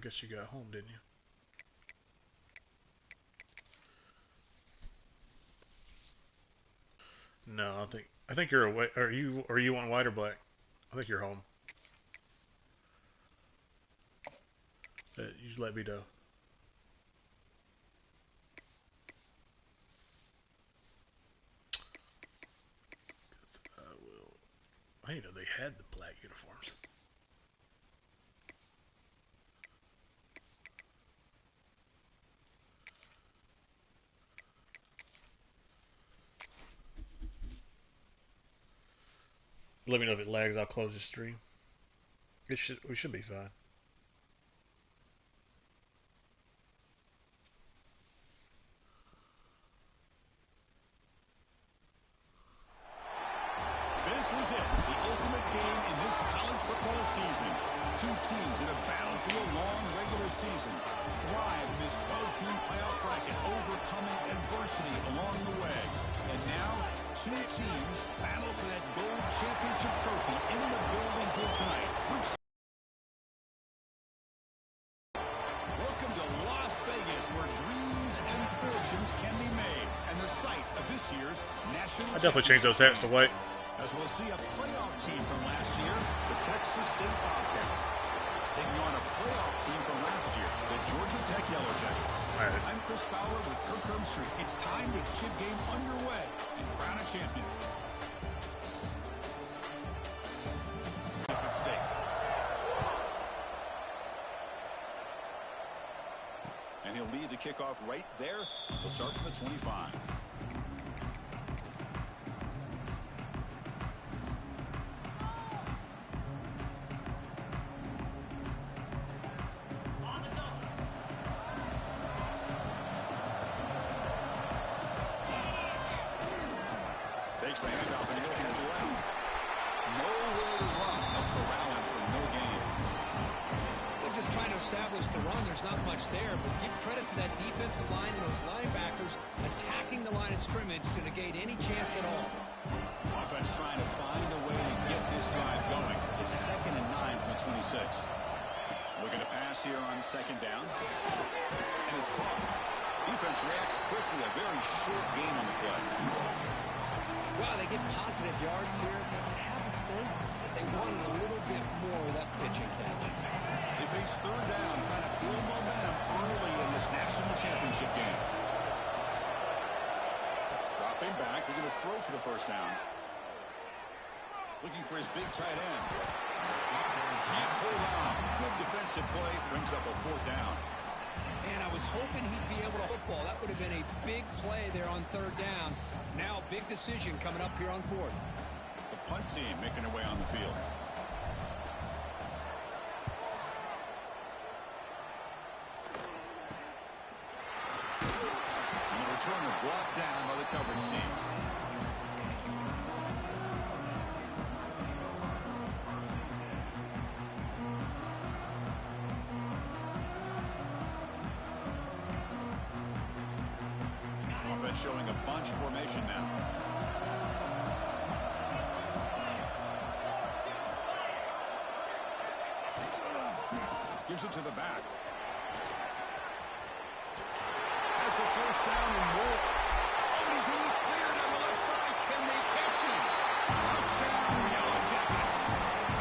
guess you got home, didn't you? No, I think you're away. Are you want white or black? I think you're home. You just let me know. I didn't know they had the black uniforms. Let me know if it lags. I'll close the stream. We should be fine. This is it, the ultimate game in this college football season. Two teams that have battled through a long regular season, thrive in this 12-team playoff bracket, overcoming adversity along the way. And now, two teams battle for that gold championship trophy in the building here tonight. Welcome to Las Vegas, where dreams and fortunes can be made, and the site of this year's national I definitely changed those hats to white. As we'll see a playoff team from last year, the Texas State Bobcats, taking on a playoff team from last year, the Georgia Tech Yellow Jackets. Right. I'm Chris Fowler with Kirk Herbstreit. It's time to get your game underway and crown a champion. At stake. And he'll lead the kickoff right there. He'll start from the 25. Takes the handoff and he'll head left. Nowhere to run. They'll corral him for no gain. They're just trying to establish the run. There's not much there, but give credit to that defensive line and those linebackers attacking the line of scrimmage to negate any chance at all. Offense trying to find a way to get this drive going. It's 2nd and 9 from the 26. Looking to pass here on 2nd down. And it's caught. Defense reacts quickly. A very short gain on the play. Wow, they get positive yards here, but I have a sense that they wanted a little bit more of that pitching catch. They face 3rd down, trying to build momentum early in this national championship game. Dropping back, they're going to throw for the 1st down. Looking for his big tight end. Can't hold on. Good defensive play, brings up a 4th down. Man, I was hoping he'd be able to football. That would have been a big play there on 3rd down. Now, big decision coming up here on 4th. The punt team making their way on the field. And the returner brought down by the coverage team. Showing a bunch formation now. Gives it to the back. Has the 1st down and more. Oh, he's in the clear down the left side. Can they catch him? Touchdown, Yellow Jackets.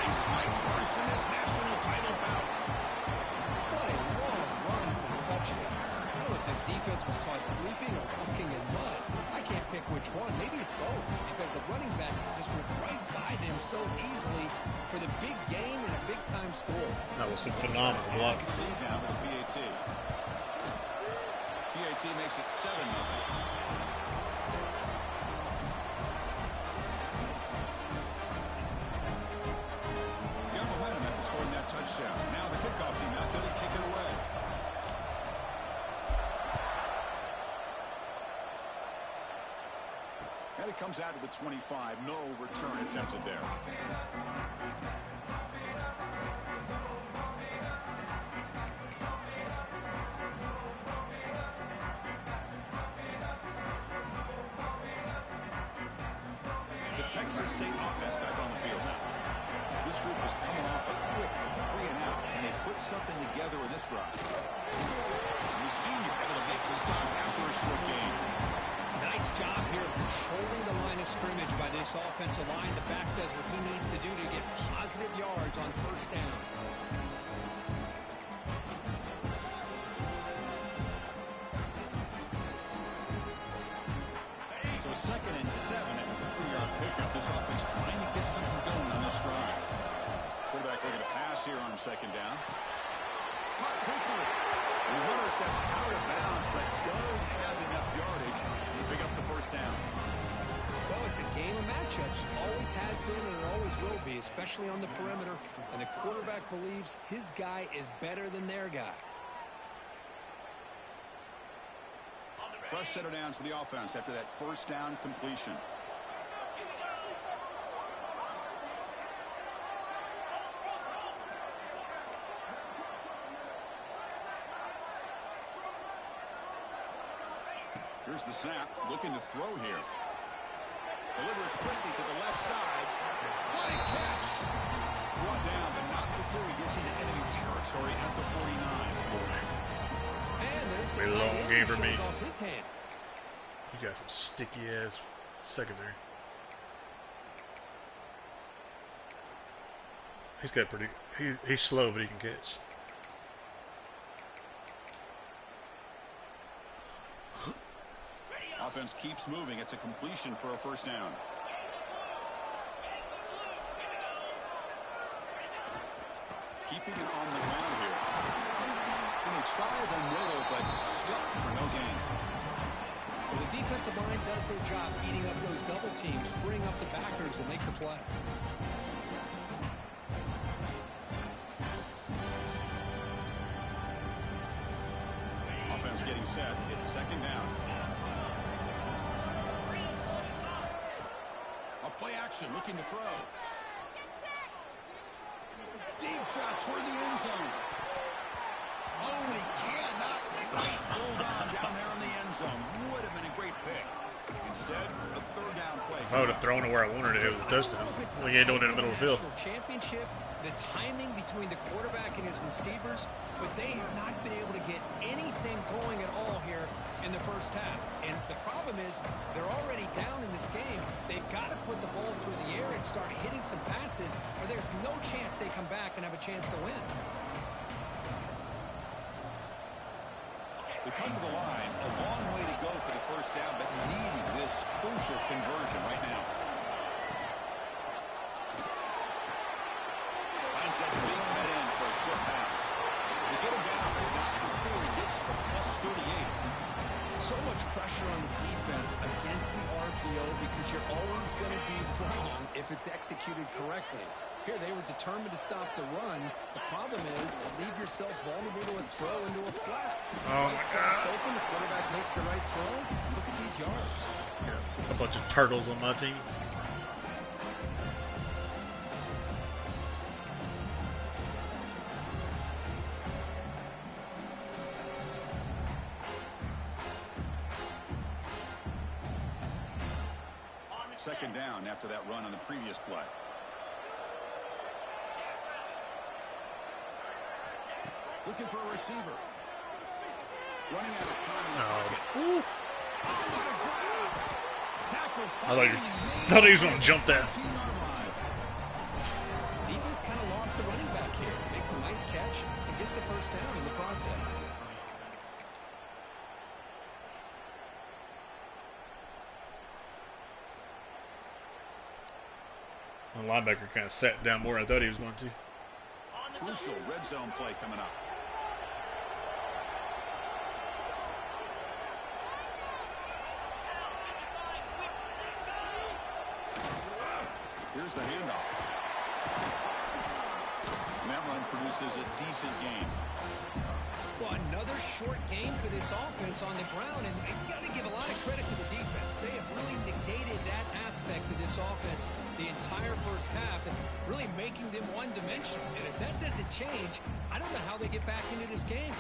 Race Mike first in this national title bout. What a long run for the touchdown. I don't know if this defense was caught sleeping or walking in mud. I can't pick which one. Maybe it's both, because the running back just went right by them so easily for the big game and a big-time score. That was some phenomenal blocking. Lead now with the PAT. PAT makes it 7-0. Got momentum after scoring that touchdown. Now the kickoff team out there to kick it away. And it comes out of the 25. No return attempted there. The Texas State offense back on the field now. This group was coming off a quick 3-and-out, and they put something together in this drive. The senior able to make the stop after a short gain. Nice job here of controlling the line of scrimmage by this offensive line. The back does what he needs to do to get positive yards on first down. So 2nd and 7 at the 3-yard pickup. This offense trying to get something going on this drive. Quarterback looking to pass here on 2nd down. Caught quickly. The runner steps out of bounds, but does have enough yardage to pick up the first down. Well, it's a game of matchups. Always has been and it always will be, especially on the perimeter. And the quarterback believes his guy is better than their guy. Fresh set of downs for the offense after that first down completion. Here's the snap, looking to throw here. Delivers quickly to the left side. What a catch! Brought down, but not before he gets into enemy territory at the 49. And there's Play the the long tight game end for who me. shows off his hands. You got some sticky ass secondary. He's got pretty. He's slow, but he can catch. Offense keeps moving. It's a completion for a first down. Keeping it on the ground here. And they try the middle, but stuck for no gain. Well, the defensive line does their job eating up those double teams, freeing up the backers to make the play. Offense getting set. It's 2nd down. A play action, looking to throw. Deep shot toward the end zone. Oh, he cannot quite hold on down there in the end zone. Would have been a great pick. Instead, a 3rd down play. I would have thrown it where I wanted it. It was a touchdown. Well, you ain't doing it in the middle of the field. Championship, the timing between the quarterback and his receivers, but they have not been able to get anything going at all here in the first half. And the problem is they're already down in this game. They've got to put the ball through the air and start hitting some passes, or there's no chance they come back and have a chance to win. They come to the line, a long way to go for the first down, but needing this crucial conversion right now. Finds that big tight end for a short pass. They get him down, but not before he gets the plus 38. So much pressure on the defense against the RPO because you're always going to be wrong if it's executed correctly. Here, they were determined to stop the run. The problem is, leave yourself vulnerable to a throw into a flat. Oh, Right flat's open, the quarterback makes the right throw. Look at these yards. Yeah, a bunch of turtles on my team. Second down after that run on the previous play. Looking for a receiver. Running out of time in the pocket. Ooh. What a grab. Tackle I thought he was going to jump that. Defense kind of lost the running back here. Makes a nice catch and gets the first down in the process. The linebacker kind of sat down more than I thought he was going to. Crucial red zone play coming up. Here's the handoff. And that run produces a decent gain. Well, another short game for this offense on the ground, and you got to give a lot of credit to the defense. They have really negated that aspect of this offense the entire first half and really making them one-dimensional. And if that doesn't change, I don't know how they get back into this game.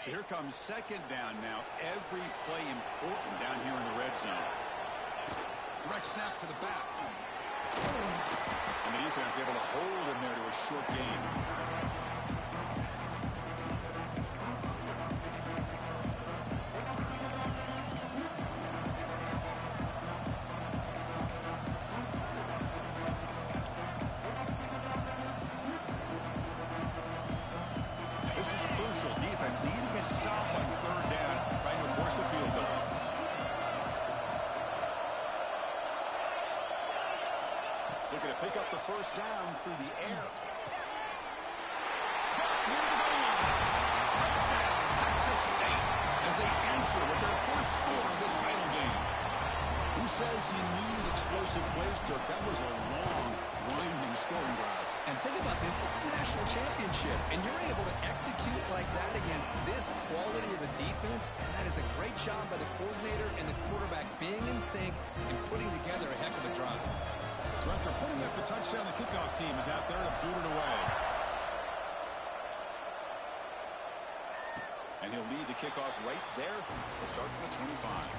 So here comes second down now. Every play important down here in the red zone. Direct snap to the back. And the defense able to hold him there to a short gain. This is crucial. Defense needing a stop on third down, trying to force a field goal. Looking to pick up the first down through the air. Texas State as they answer with their first score of this title game. Who says he needed explosive plays, Dirk? That was a long, grinding scoring drive. And think about this. This is the national championship, and you're able to execute like that against this quality of a defense, and that is a great job by the coordinator and the quarterback being in sync and putting together a heck of a drive. So after putting up a touchdown, the kickoff team is out there to boot it away. And he'll lead the kickoff right there. We'll start from the 25.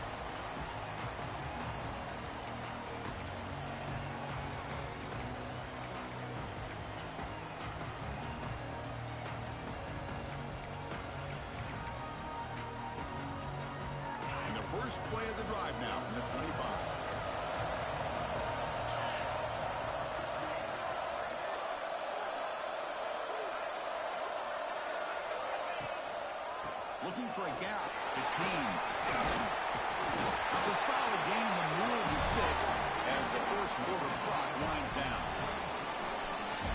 And the first play of the drive now from the 25. Looking for a gap. It's Haynes. It's a solid gain in the middle of the sticks as the first quarter clock winds down.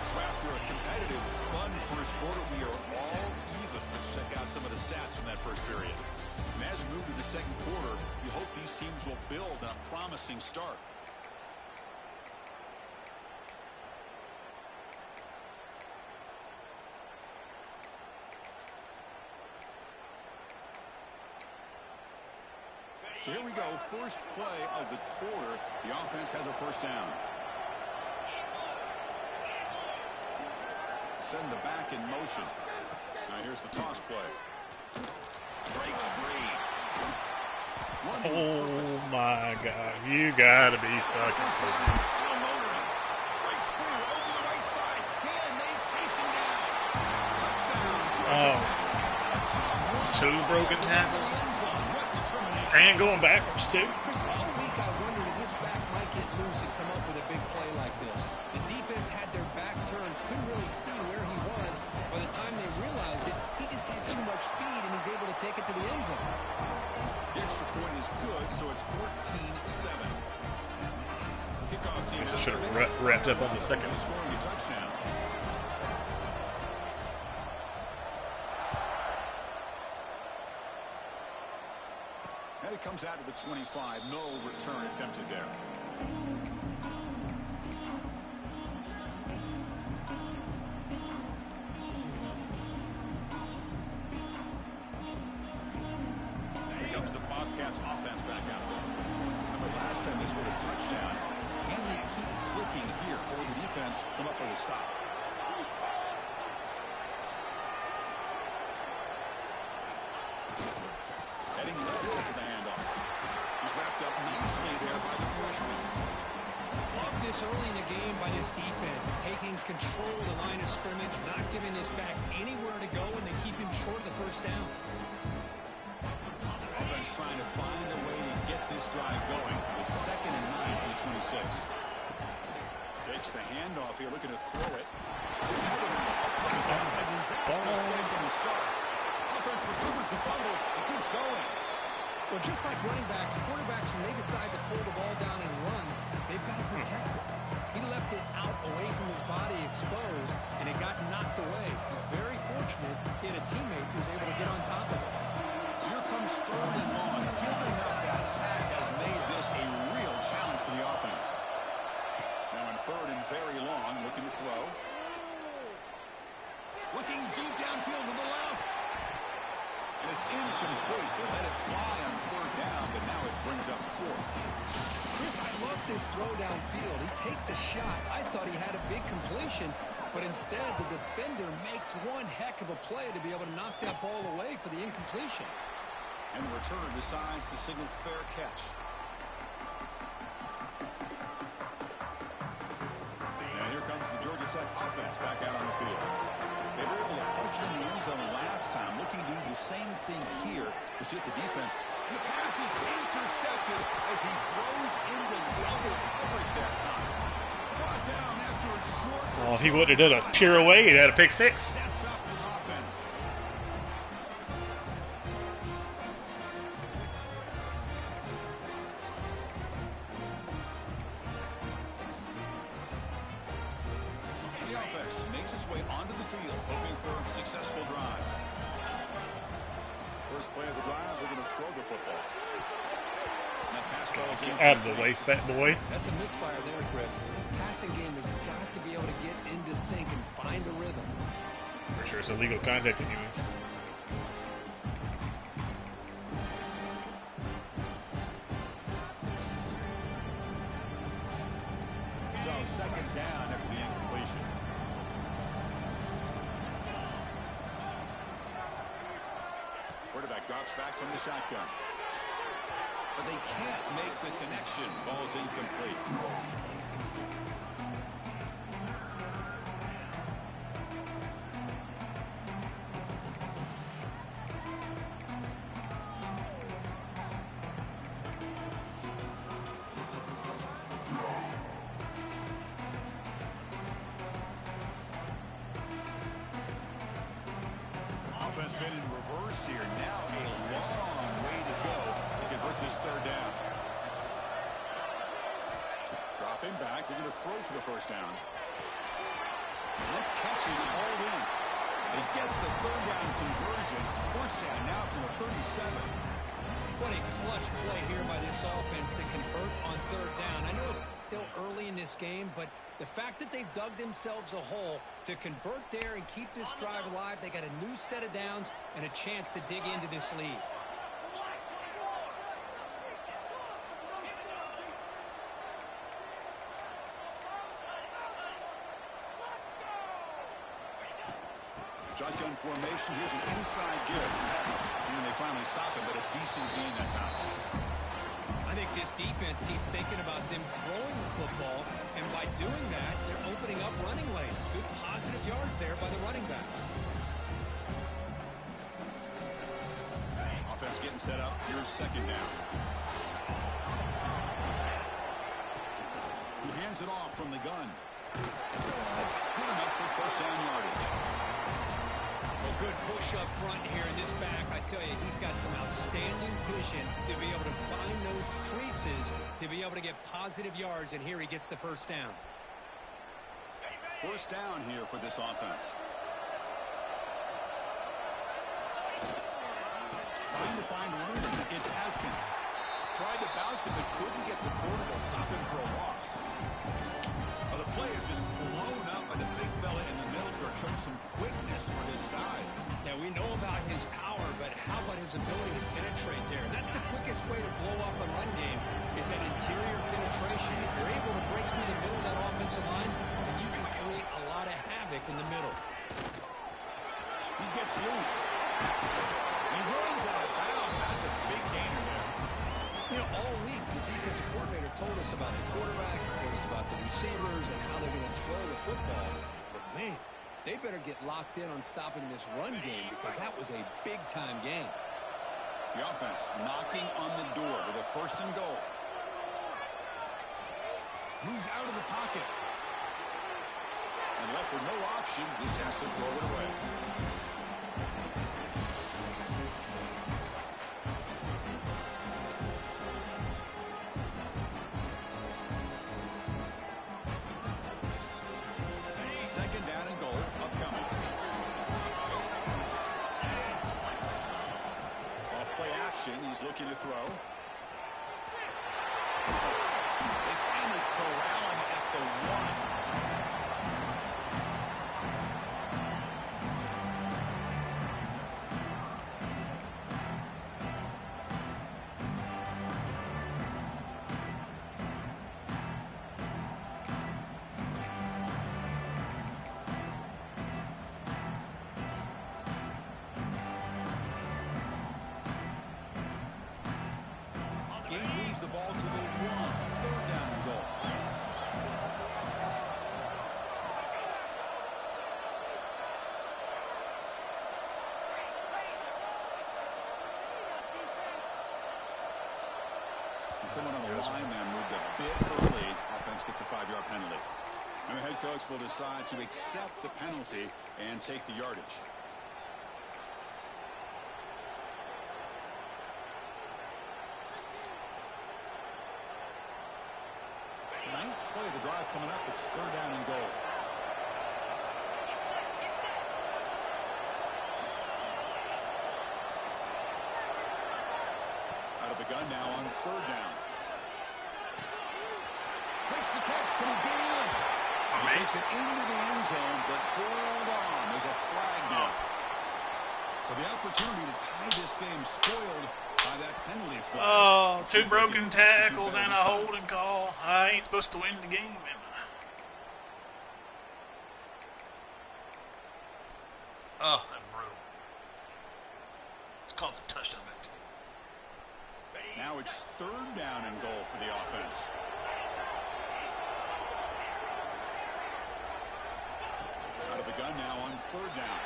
So after a competitive, fun first quarter, we are all even. Let's check out some of the stats from that first period. And as we move to the second quarter, we hope these teams will build on a promising start. So here we go, first play of the quarter. The offense has a first down. Send the back in motion. Now here's the toss play. Breaks free. Oh my God. You gotta be fucking serious. Still motoring. Breaks free over the right side. Can they chase him down? Touchdown. Two broken tackles. And going backwards, too. Chris, all week I wondered if this back might get loose and come up with a big play like this. The defense had their back turned, couldn't really see where he was. By the time they realized it, he just had too much speed, and he's able to take it to the end zone. The extra point is good, so it's 14-7. Kickoff team Should have wrapped up on the second. Scoring a touchdown. And it comes out to the 25. No return attempted there. Here comes the Bobcats offense back out there. Remember last time they scored a touchdown. Can they keep clicking here, or will the defense come up with a stop? Heading right over the handoff. He's wrapped up nicely there by the freshman. Love this early in the game by this defense, taking control of the line of scrimmage, not giving this back anywhere to go, and they keep him short of the first down. Offense trying to find a way to get this drive going. It's 2nd and 9 on the 26. Takes the handoff here, looking to throw it. A disastrous play from the start. Offense recovers the fumble and keeps going. Well, just like running backs, quarterbacks, when they decide to pull the ball down and run, they've got to protect it. He left it out away from his body exposed, and it got knocked away. He's very fortunate he had a teammate who was able to get on top of it. So here comes Sterling on. Giving up that sack has made this a real challenge for the offense. Now in 3rd and very long, looking to throw. Looking deep downfield to the left. And it's incomplete. They let it fly on 3rd down, but now it brings up 4th. Chris, I love this throw downfield. He takes a shot. I thought he had a big completion, but instead the defender makes one heck of a play to be able to knock that ball away for the incompletion. And the return decides to signal fair catch. Tech offense back out on the field. They were able to punch it in the end zone last time, looking to do the same thing here to see if the defense. And the pass is intercepted as he throws into double coverage that time. Brought down after a short. Well, if he would have done a pure away, he'd had a pick six. Sets up his offense. The offense makes its way onto the field, hoping for a successful drive. First play of the drive, they're going to throw the football. And that pass ball is Get out of the way, fat boy. That's a misfire there, Chris. This passing game has got to be able to get into sync and find a rhythm. For sure, it's illegal contact anyways. So second down after the incompletion. Quarterback drops back from the shotgun. But they can't make the connection. Ball's incomplete. Offense been in reverse here. Now a long way to go to convert this third down. Dropping back. They're going to throw for the first down. That catch is hauled in. They get the third down conversion. First down now from the 37. What a clutch play here by this offense to convert on third down. I know it's still early in this game, but the fact that they've dug themselves a hole to convert there and keep this drive alive, they got a new set of downs and a chance to dig into this lead. Shotgun formation. Here's an inside give. And they finally stop it, but a decent gain that time. I think this defense keeps thinking about them throwing the football, and by doing that, they're opening up running lanes. Good positive yards there by the running back. Offense getting set up. Here's second down. He hands it off from the gun. Good enough for first down yardage. A good push up front here in this back. I tell you, he's got some outstanding vision to be able to find those creases, to be able to get positive yards, and here he gets the first down. First down here for this offense. Trying to find room. It's Atkins. Tried to bounce it, but couldn't get the corner to stop him for a loss. Well, the play is just blown up by the big fella in the middle for showing some quickness for his size. Yeah, we know about his power, but how about his ability to penetrate there? And that's the quickest way to blow up a run game, is that interior penetration. If you're able to break through the middle of that offensive line, then you can create a lot of havoc in the middle. He gets loose. He runs out of bounds. That's a big gainer there. You know, all week, the defensive coordinator told us about the quarterback, told us about the receivers and how they're going to throw the football. But, man, they better get locked in on stopping this run game because that was a big-time game. The offense knocking on the door with a first and goal. Moves out of the pocket. And left with no option, just has to throw it away. Second down and goal upcoming. Off play action, he's looking to throw. They finally corral him at the 1. Moves the ball to the 1. Third down and goal. someone on the line and moved a bit early. Offense gets a 5-yard penalty. And the head coach will decide to accept the penalty and take the yardage. Ninth play of the drive coming up. It's 3rd down and goal. Out of the gun now on 3rd down. Makes the catch. Can he get in? He takes it into the end zone, but hold on. There's a flag now. So the opportunity to tie this game spoiled by that penalty flag. Oh, 2 broken tackles and a holding call. I ain't supposed to win the game, am I? Oh, that's brutal. It's called a touchdown. Now it's 3rd down and goal for the offense. Out of the gun now on 3rd down.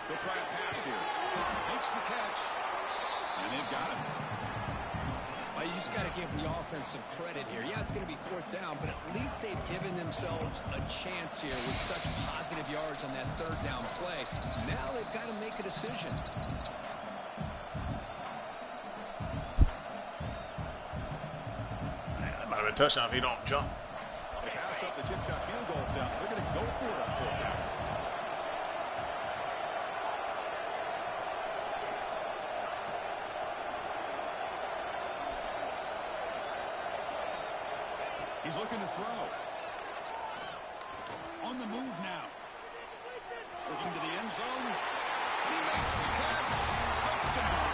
They'll try a pass here. Makes the catch. And they've got him. Well, you just got to give the offense some credit here. Yeah, it's going to be 4th down, but at least they've given themselves a chance here with such positive yards on that 3rd down play. Now they've got to make a decision. That might have been a touchdown if he don't jump. They pass up the chip shot field goal attempt. They're going to go for it on 4th down. He's looking to throw. On the move now. Looking to the end zone. He makes the catch. Touchdown.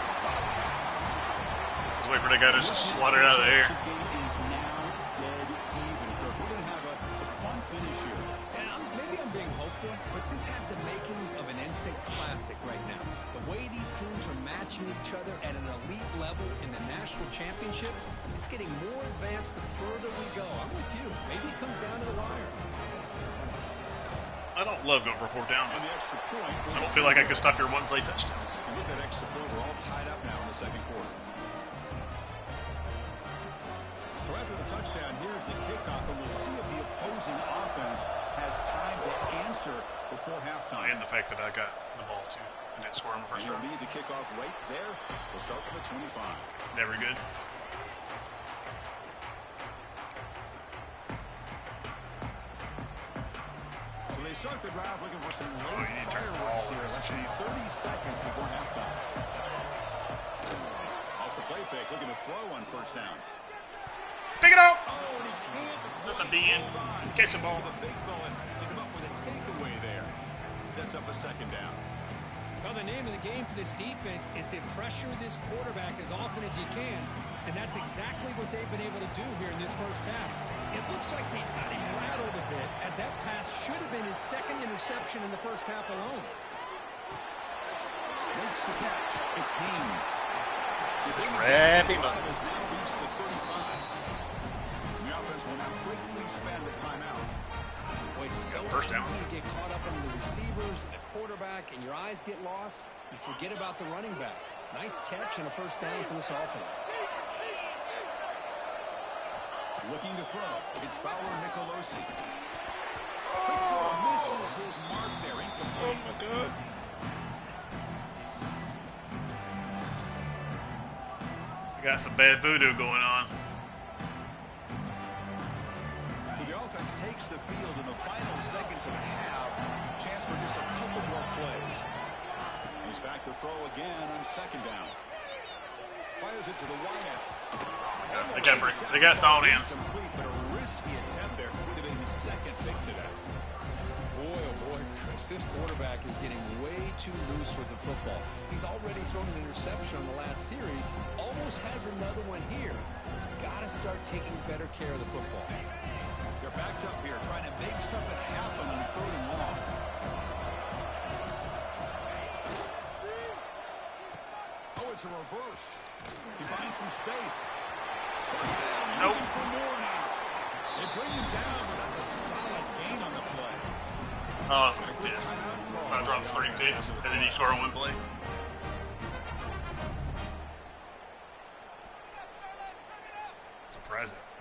Let's wait for the guy to just slaughter it out of the air. The game is now dead even. We're going to have a fun finish here. And maybe I'm being hopeful, but this has the makings of an instant classic right now. The way these teams are matching each other at an elite level in the national championship, it's getting more advanced the further we go. I'm with you. Maybe it comes down to the wire. I don't love going for 4th down. And the extra point. I don't feel like I could stop your 1-play touchdowns. And with that extra point, we're all tied up now in the 2nd quarter. So after the touchdown, here's the kickoff, and we'll see if the opposing offense has time to answer before halftime. And the fact that I got the ball, too. And didn't score on the And first he'll round. lead the kickoff right there. We'll start with the 25. Never good. So they start the drive looking for some late fireworks here. Less than 30 seconds before halftime. Off the play fake, looking to throw on 1st down. Pick it up! Oh, and he can't. Nothing the end. Catch the ball. The big fella to come up with a takeaway there. Sets up a 2nd down. Well, the name of the game for this defense is to pressure this quarterback as often as you can, and that's exactly what they've been able to do here in this first half. It looks like they've got him rattled a bit, as that pass should have been his 2nd interception in the first half alone. Makes the catch. It's Haynes. Just wrap him up. Has now reached the 35. The offense will now quickly spend a timeout. Well, it's so First down. easy to get caught up in the receivers and the quarterback, and your eyes get lost. You forget about the running back. Nice catch and a 1st down for this offense. Looking to throw. It's Fowler Nicolosi. Quick throw misses his mark there. Incomplete. Oh, my God. I got some bad voodoo going on. So the offense takes the field in the final seconds of the half. Chance for just a couple more plays. He's back to throw again on 2nd down. Fires it to the wideout. They got stalled in. Complete, but a risky attempt there. Would have been his 2nd pick today. Boy, oh boy, Chris, this quarterback is getting way too loose with the football. He's already thrown an interception on the last series, almost has another one here. He's got to start taking better care of the football. They're backed up here, trying to make something happen on 3rd and long. Oh, it's a reverse. He finds some space. First down, Nope. looking for more now. They bring him down, but that's a solid gain on the play. Oh, yes. I dropped 3 picks, and then he scored on 1 play.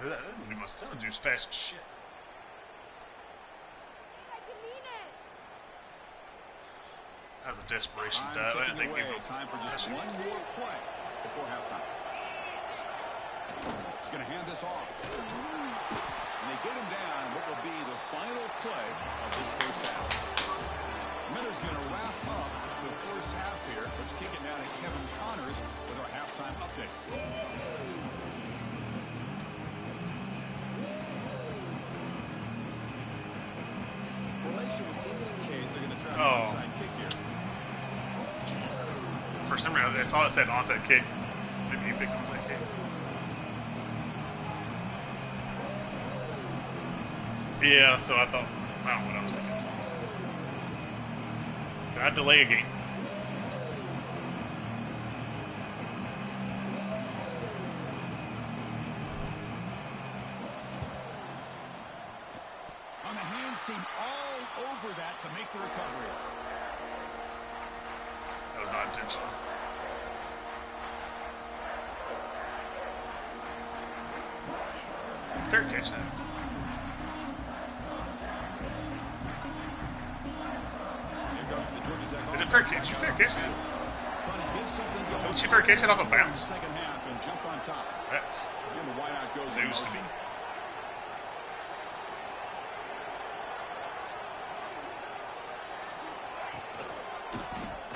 That dude's fast as shit. That was a desperation dive. I didn't think he was time for just one more play before halftime. He's going to hand this off. And they get him down what will be the final play of this first half. Miller's going to wrap up the first half here. Let's kick it down to Kevin Connors with our halftime update. Formation would indicate they're going to try an onside kick here. For some reason, I thought it said onside kick. Maybe you picked onside kick. Yeah, so I thought, I don't know what I was thinking. Can I delay a game? On the hands team all over that to make the recovery. That was not intentional. Fair catch that. Did it fair catch? You fair catch that? Let's you fair catch it off a bounce. Second half and jump on top. That's and the wideout goes in news to motion. me.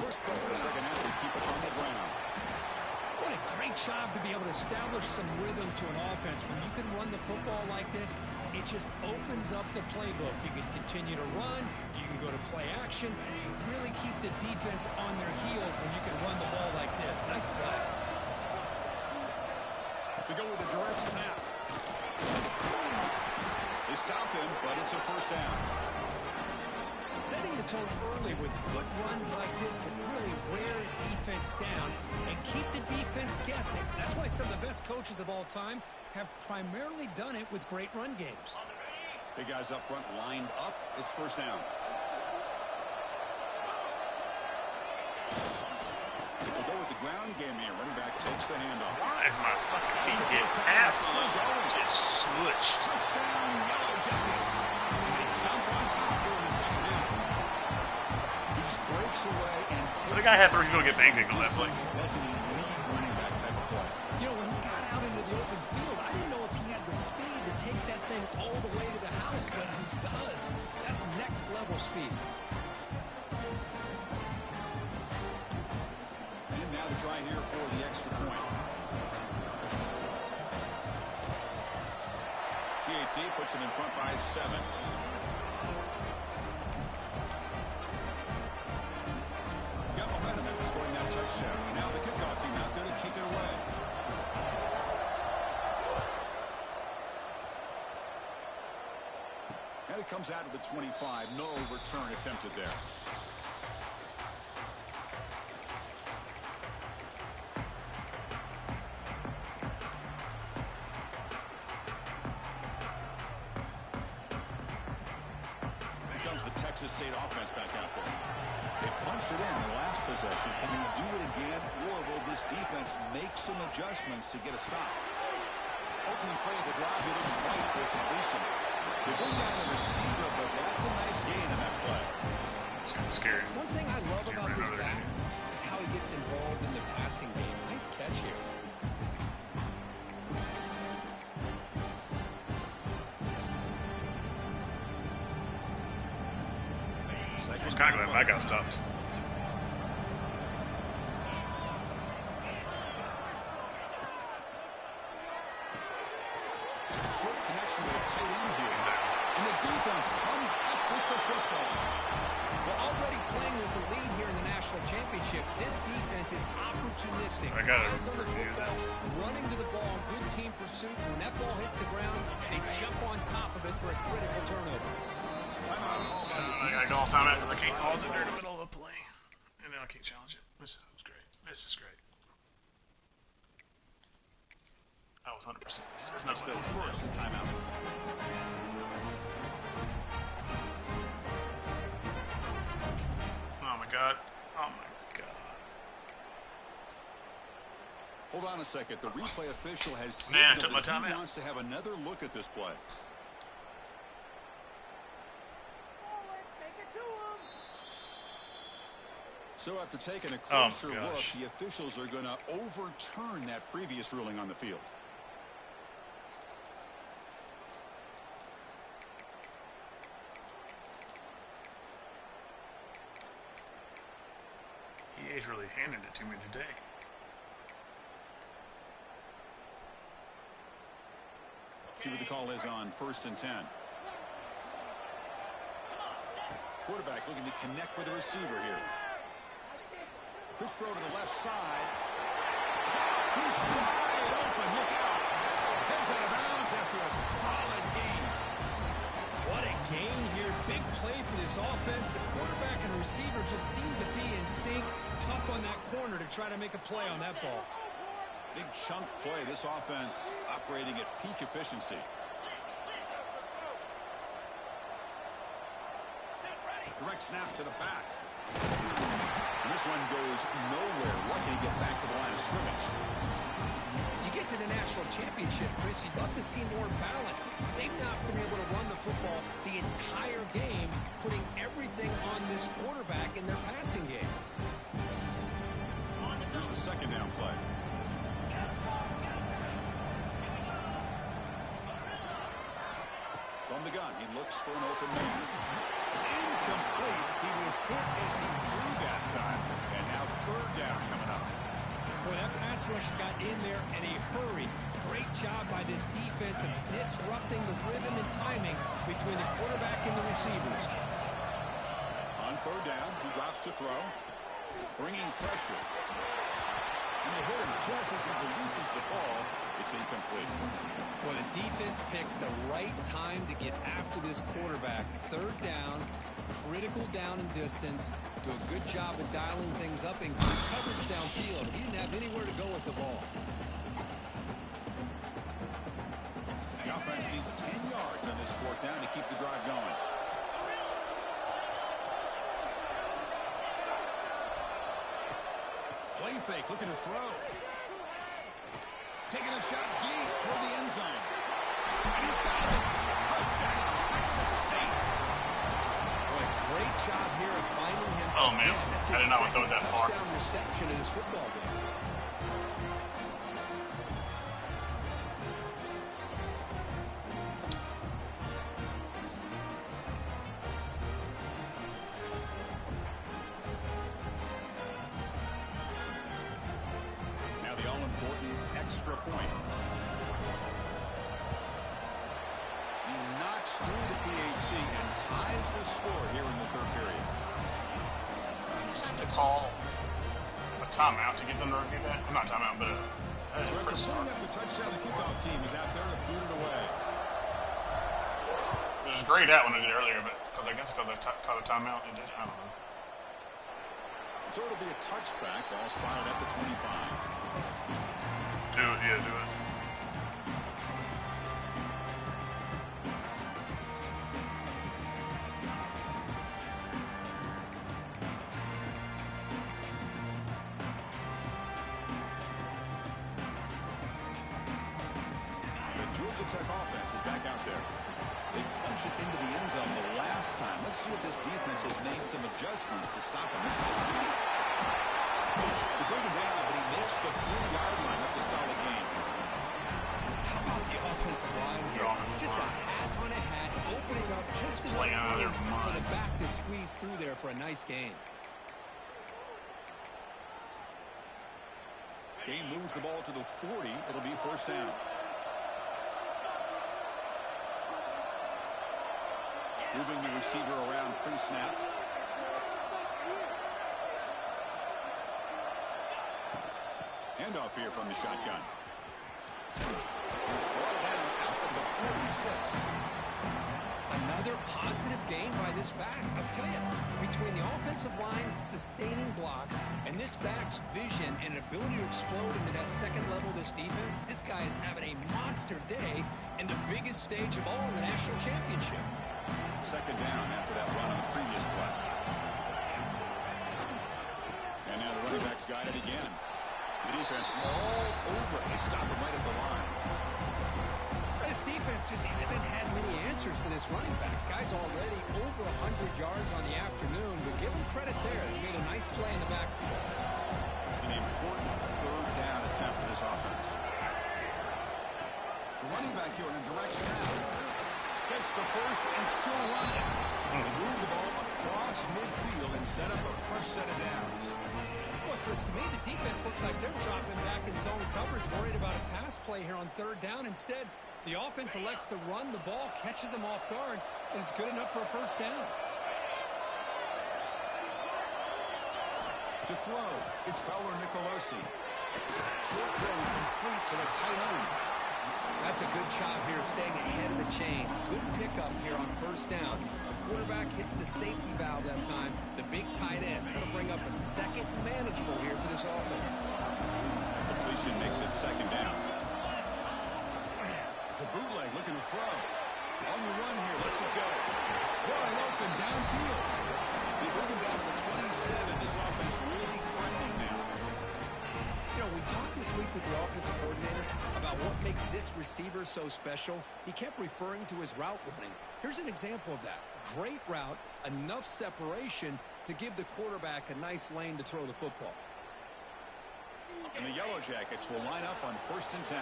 First play of the second half, they keep it on the ground. What a great job to be able to establish some rhythm to an offense. When you can run the football like this, it just opens up the playbook. You can continue to run. You can go to play action. You really keep the defense on their heels when you can run the ball like this. Nice play. They go with a direct snap. They stop him, but it's a first down. Setting the tone early with good runs like this can really wear defense down and keep the defense guessing. That's why some of the best coaches of all time have primarily done it with great run games. Big guys up front lined up. It's first down. They go with the ground game here. Running back takes the handoff. Why is my fucking team getting absolutely just smushed? Touchdown, Yellow Jackets. They jump on top here in the second half. He just breaks away and takes. The guy had 3 people get pancake on that play. That's an elite running back type of play. You know, when he got out into the open field, I didn't know if he had the speed to take that thing all the way to the house, but he does. That's next level speed. And now to try here for the extra point. PAT puts him in front by 7. Got momentum after scoring that touchdown. Now the kickoff team out there to kick it away. And it comes out of the 25. No return attempted there. Texas State offense back out there. They punched it in the last possession. Can they do it again, or will this defense make some adjustments to get a stop? Opening play of the drive, it looks right for completion. They bring down the receiver, but that's a nice gain in that play. It's kind of scary. One thing I love about this back is how he gets involved in the passing game. Nice catch here. I'm kind of glad that got stopped. Short connection to the tight end here. And the defense comes up with the football. Well, already playing with the lead here in the national championship, this defense is opportunistic. I gotta Eyes on the review football, this. running to the ball, good team pursuit. When that ball hits the ground, they jump on top of it for a critical turnover. I gotta go all time after I can't pause it during the middle of a play. And then I can't challenge it. This is great. This is great. That was 100%. There's no That's the first timeout. Oh my god. Oh my god. Hold on a second. The replay official has Man, I signaled took my that time he out. wants to have another look at this play. So after taking a closer look, the officials are going to overturn that previous ruling on the field. EA's really handed it to me today. See what the call is on 1st and 10. Quarterback looking to connect with the receiver here. Quick throw to the left side. He's wide open. Look out. Heads out of bounds after a solid gain. What a gain here. Big play for this offense. The quarterback and receiver just seem to be in sync. Tough on that corner to try to make a play on that ball. Big chunk play. This offense operating at peak efficiency. Direct snap to the back. And this one goes nowhere. Lucky to get back to the line of scrimmage. You get to the national championship, Chris, you'd love to see more balance. They've not been able to run the football the entire game, putting everything on this quarterback in their passing game. Here's the second down play. From the gun, he looks for an open man. It's incomplete. He was hit as he threw that time. And now third down coming up. Boy, that pass rush got in there in a hurry. Great job by this defense of disrupting the rhythm and timing between the quarterback and the receivers. On third down, he drops to throw. Bringing pressure. And they hit him just as he releases the ball. It's incomplete. Well, the defense picks the right time to get after this quarterback. Third down, critical down and distance. Do a good job of dialing things up and good coverage downfield. He didn't have anywhere to go with the ball. The offense needs 10 yards on this fourth down to keep the drive going. Play fake, looking to throw. Taking a shot deep toward the end zone. And he's got it. Touchdown, Texas State. Boy, great job here of finding him. Oh, man. That's I did not want to throw it that far. touchdown reception in his football game. Now the all-important extra point. He knocks through the PAT and ties the score here in the third period. You just have to call a timeout to get them to review that. Well, not timeout, but After putting up the touchdown, the kickoff team is out there to boot it away. it was great at when I did earlier, but I guess because I caught a timeout, it did. I don't know. So it'll be a touchback, ball spotted at the 25. Do it, yeah, do it. The Georgia Tech offense is back out there. They punched it into the end zone the last time. Let's see if this defense has made some adjustments to stop him this time. They bring him down, but he makes the 3-yard line. That's a solid game. How about the offensive line here? Just a hat on a hat, opening up just enough room for the back to squeeze through there for a nice gain. Game moves the ball to the 40. It'll be first down. Moving the receiver around pre-snap. Handoff here from the shotgun. He's brought down out of the 46. Another positive gain by this back. I'll tell you, between the offensive line sustaining blocks and this back's vision and ability to explode into that second level of this defense, this guy is having a monster day in the biggest stage of all in the national championship. Second down after that run on the previous play. And now the running back's got it again. The defense all over. They stop him right at the line. This defense just hasn't had many answers for this running back. Guy's already over 100 yards on the afternoon, but give him credit there. He made a nice play in the backfield. An important third down attempt for this offense. The running back here on a direct snap. Gets the first and still running. They move the ball across midfield and set up a fresh set of downs. Well, Chris, to me, the defense looks like they're dropping back in zone coverage, worried about a pass play here on third down. Instead, the offense elects to run the ball, catches them off guard, and it's good enough for a first down. To throw, it's Fowler Nicolosi. Short throw complete to the tight end. That's a good job here, staying ahead of the chains. Good pickup here on first down. The quarterback hits the safety valve that time. The big tight end. That'll bring up a second manageable here for this offense. Completion makes it second down. It's a bootleg looking to throw. On the run here, lets it go. Wide open downfield. They bring him down to the 27. This offense really threatening now. You know, we talked this week with the offensive coordinator about what makes this receiver so special. He kept referring to his route running. Here's an example of that. Great route, enough separation to give the quarterback a nice lane to throw the football. And the Yellow Jackets will line up on 1st and 10.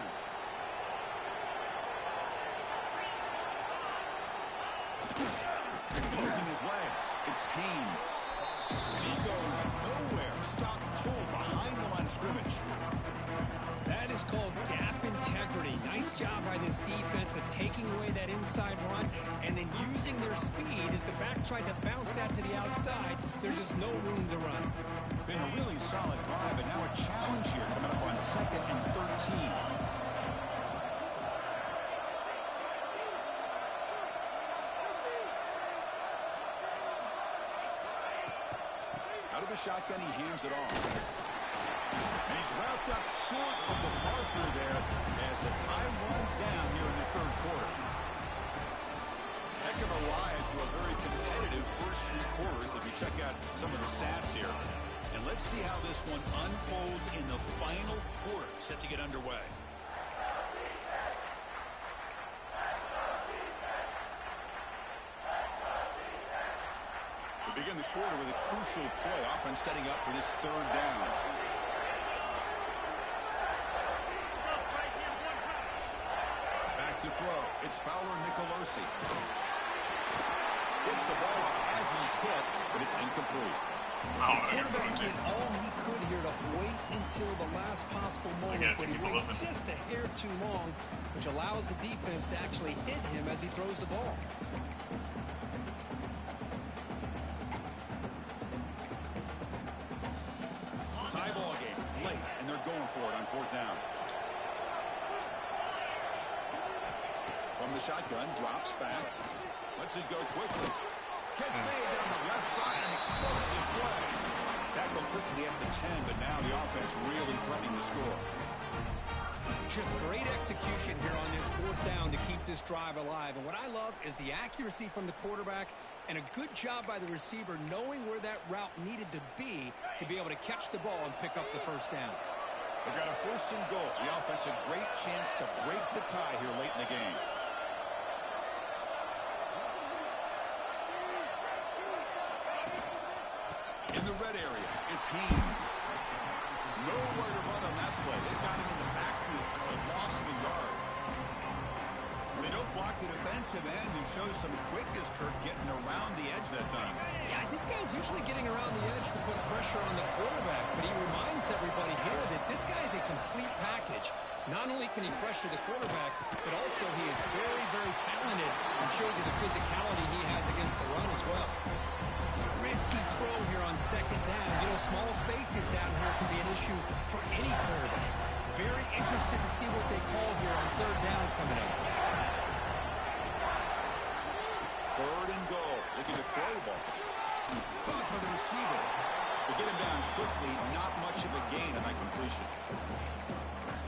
Using his legs, it's Haynes. And he goes nowhere. Stop cold behind the line of scrimmage. That is called gap integrity. Nice job by this defense of taking away that inside run and then using their speed as the back tried to bounce that to the outside. There's just no room to run. Been a really solid drive, but now a challenge here coming up on 2nd and 13. Out of the shotgun, he hands it off. And he's wrapped up short of the marker there as the time runs down here in the third quarter. Heck of a ride through a very competitive first 3 quarters if you check out some of the stats here. And let's see how this one unfolds in the final quarter set to get underway. We begin the quarter with a crucial play, offense setting up for this third down. Back to throw. It's Fowler Nicolosi. Gets the ball off as he's hit, but it's incomplete. The quarterback did all he could here to wait until the last possible moment, but he waits just a hair too long, which allows the defense to actually hit him as he throws the ball. Tie ball game late, and they're going for it on 4th down. From the shotgun, drops back. Lets it go quickly. Catch made down the left side, an explosive play. Tackle quickly at the 10, but now the offense really threatening to score. Just great execution here on this 4th down to keep this drive alive. And what I love is the accuracy from the quarterback and a good job by the receiver knowing where that route needed to be able to catch the ball and pick up the first down. They've got a 1st and goal. The offense a great chance to break the tie here late in the game. In the red area, it's Haynes. Nowhere to run on that play. They got him in the backfield. It's a loss of a yard. They don't block the defensive end, who shows some quickness, Kirk, getting around the edge that time. Yeah, this guy's usually getting around the edge to put pressure on the quarterback, but he reminds everybody here that this guy's a complete package. Not only can he pressure the quarterback, but also he is very, very talented and shows you the physicality he has against the run as well. Risky throw here on 2nd down. You know, small spaces down here can be an issue for any quarterback. Very interested to see what they call here on 3rd down coming up. 3rd and goal. Looking to throw the ball. Caught for the receiver. To get him down quickly, not much of a gain on that completion.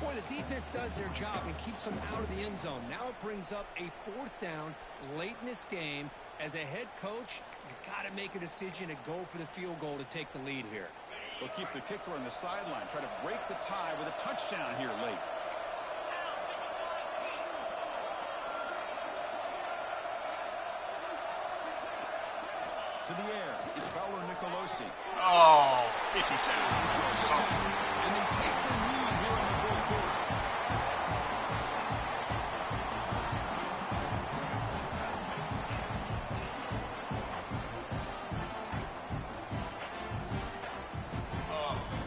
Boy, the defense does their job and keeps them out of the end zone. Now it brings up a 4th down late in this game. As a head coach, you got to make a decision to go for the field goal to take the lead here. They'll keep the kicker on the sideline, try to break the tie with a touchdown here late. To the air, it's Fowler Nicolosi. Oh, 57. And they take the lead here in the fourth quarter.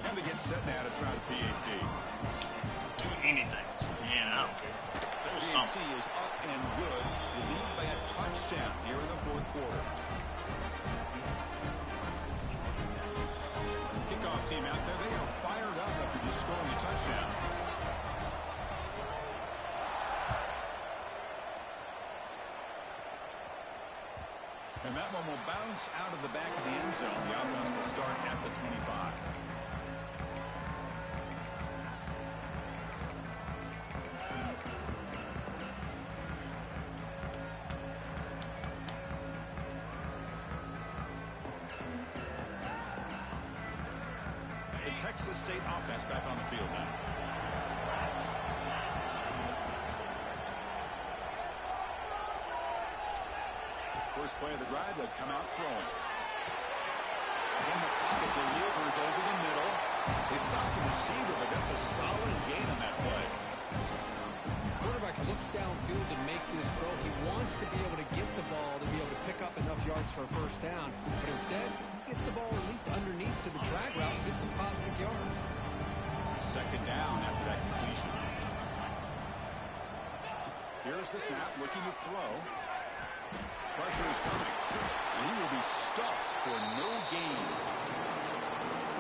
And they get set now to try the PAT. Do anything. Yeah, I don't care. There's PAT something. is up and good. They lead by a touchdown here in the fourth quarter. Kickoff team out there, they are fired up after just scoring a touchdown. And that one will bounce out of the back of the end zone. The offense will start at the 25. Texas State offense back on the field now. First play of the drive, they'll come out throwing. In the pocket, delivers over the middle. They stop the receiver, but that's a solid gain on that play. Quarterback looks downfield to make this throw. He wants to be able to get the ball to be able to pick up enough yards for a first down, but instead gets the ball at least underneath to the drag route and gets some positive yards. Second down after that completion. Here's the snap, looking to throw. Pressure is coming, and he will be stuffed for no gain.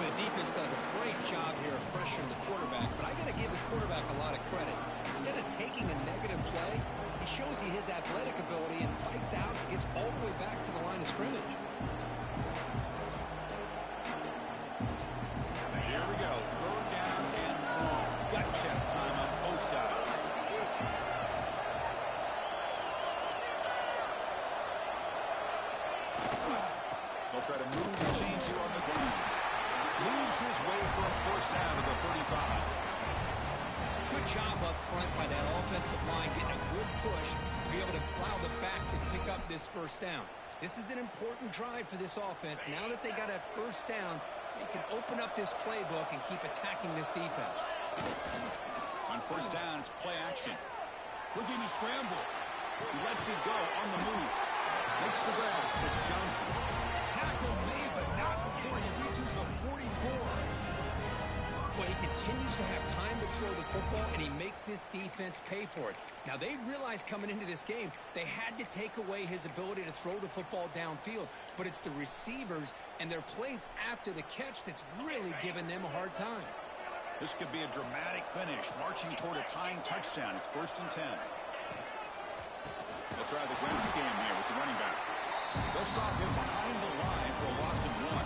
Well, the defense does a great job here of pressuring the quarterback, but I got to give the quarterback a lot of credit. Instead of taking a negative play, he shows you his athletic ability and fights out and gets all the way back to the line of scrimmage. Here we go. Third down and long. Gut check time on both sides. They'll try to move and change here on the ground. Moves his way for a first down to the 35. Good job up front by that offensive line, getting a good push to be able to allow the back to pick up this first down. This is an important drive for this offense. Now that they got a first down, they can open up this playbook and keep attacking this defense. On first down, it's play action. Looking to scramble. He lets it go on the move. Makes the grab. It's Johnson. Tackle made, but not before he reaches the 44. Well, he continues to have time to throw the football, and he makes this defense pay for it. Now, they realized coming into this game, they had to take away his ability to throw the football downfield, but it's the receivers and their plays after the catch that's really giving them a hard time. This could be a dramatic finish, marching toward a tying touchdown. It's 1st and 10. They'll try the ground game here with the running back. They'll stop him behind the line for a loss of 1.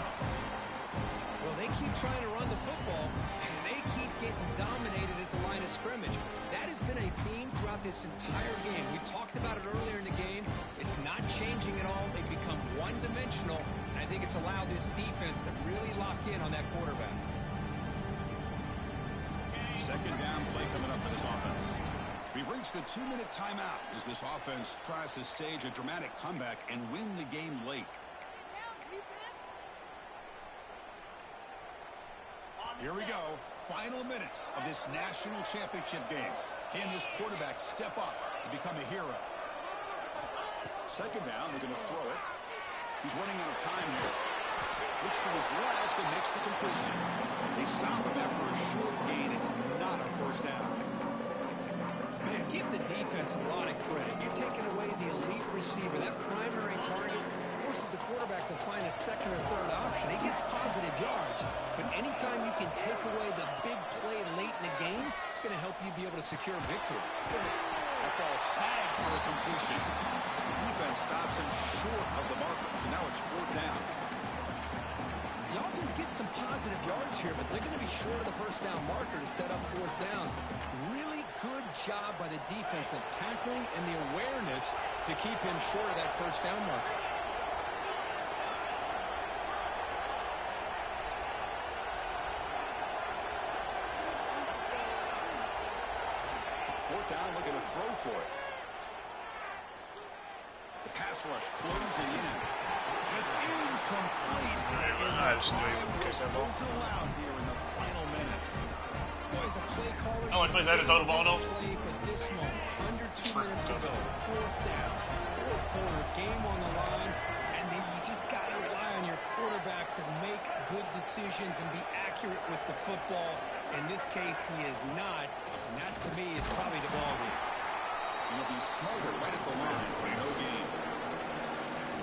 Well, they keep trying to run the football, and they keep getting dominated at the line of scrimmage. That has been a theme throughout this entire game. We've talked about it earlier in the game. It's not changing at all. They've become one-dimensional, and I think it's allowed this defense to really lock in on that quarterback. Second down play coming up for this offense. We've reached the 2-minute timeout as this offense tries to stage a dramatic comeback and win the game late. Here we go. Final minutes of this national championship game. Can this quarterback step up and become a hero? Second down, they're going to throw it. He's running out of time here. Looks to his left and makes the completion. They stop him after a short gain. It's not a first down. Man, give the defense a lot of credit. You're taking away the elite receiver. That primary target forces the quarterback to find a second or third option. He gets positive yards, but anytime you can take away the big play late in the game, it's going to help you be able to secure victory. That ball snagged for a completion. The defense stops him short of the marker, so now it's 4th down. The offense gets some positive yards here, but they're going to be short of the first down marker to set up 4th down. Really good job by the defense of tackling and the awareness to keep him short of that first down marker. down, looking to throw for it. The pass rush closing in. It's incomplete. Whistle out here in the final minutes. Boys, a play caller. Oh, and plays that a total ball, no? Play for this moment. Under 2 minutes to go. Fourth down. Fourth quarter. Game on the line. And then you just got to rely on your quarterback to make good decisions and be accurate with the football. In this case, he is not. And that, to me, is probably the ball game. He'll be smothered right at the line for no gain.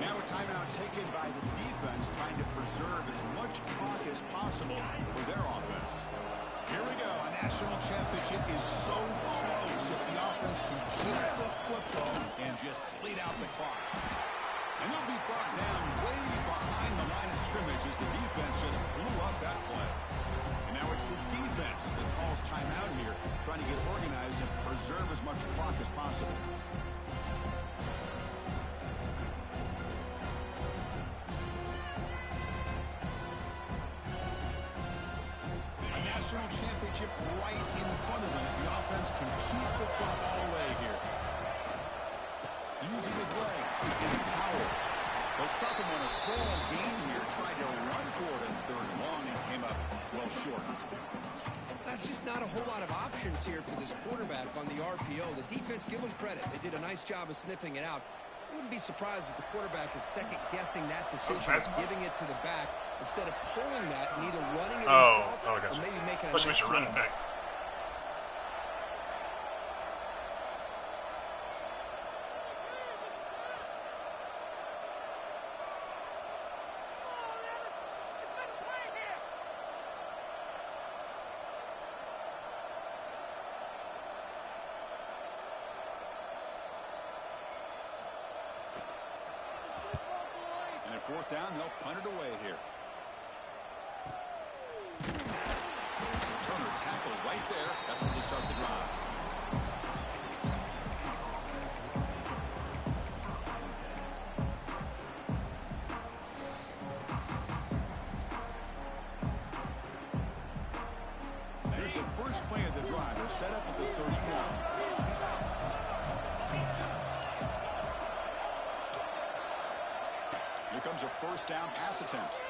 Now a timeout taken by the defense, trying to preserve as much clock as possible for their offense. Here we go. A national championship is so close if the offense can keep the football and just bleed out the clock. And they'll be brought down way behind the line of scrimmage as the defense just blew up that play. And now it's the defense that calls timeout here, trying to get organized and preserve as much clock as possible. National championship right in front of them if the offense can keep the football away here. Using his legs, it's Powell. They'll stop him on a small gain here, tried to run for it in third and long and came up well short. That's just not a whole lot of options here for this quarterback on the RPO. The defense, give them credit. They did a nice job of sniffing it out. I wouldn't be surprised if the quarterback is second-guessing that decision, giving it to the back instead of pulling that and either running it himself or maybe making a nice throw. Running back. Fourth down, they'll punt it away here. Turner tackled right there. That's when they start the drive. Here's the first play of the drive. They're set up at the 31. Here comes a first down pass attempt.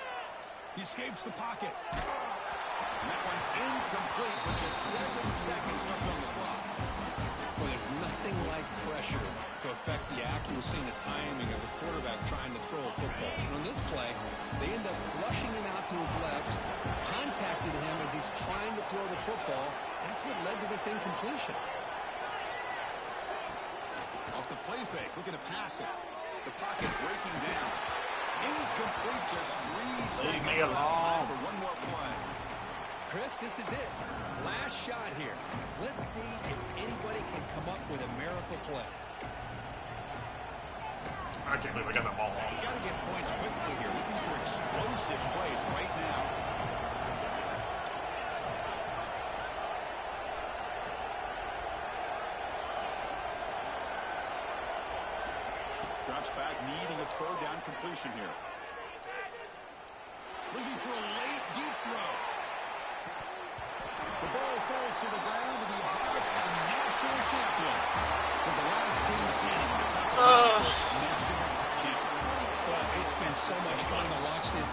He escapes the pocket. And that one's incomplete with just 7 seconds left on the clock. Well, there's nothing like pressure to affect the accuracy and the timing of the quarterback trying to throw a football. And on this play, they end up flushing him out to his left, contacted him as he's trying to throw the football. That's what led to this incompletion. Off the play fake, looking to pass it. The pocket breaking down. Incomplete, just 3 seconds left for one more play. Chris, this is it. Last shot here. Let's see if anybody can come up with a miracle play. I can't believe I got that ball off. You got to get points quickly here. Looking for explosive plays right now. Drops back, needing a third down completion here. Looking for a late deep throw. The ball falls to the ground to be held a national champion. For the last team standing, the top of the national champion. Well, it's been so much fun to watch this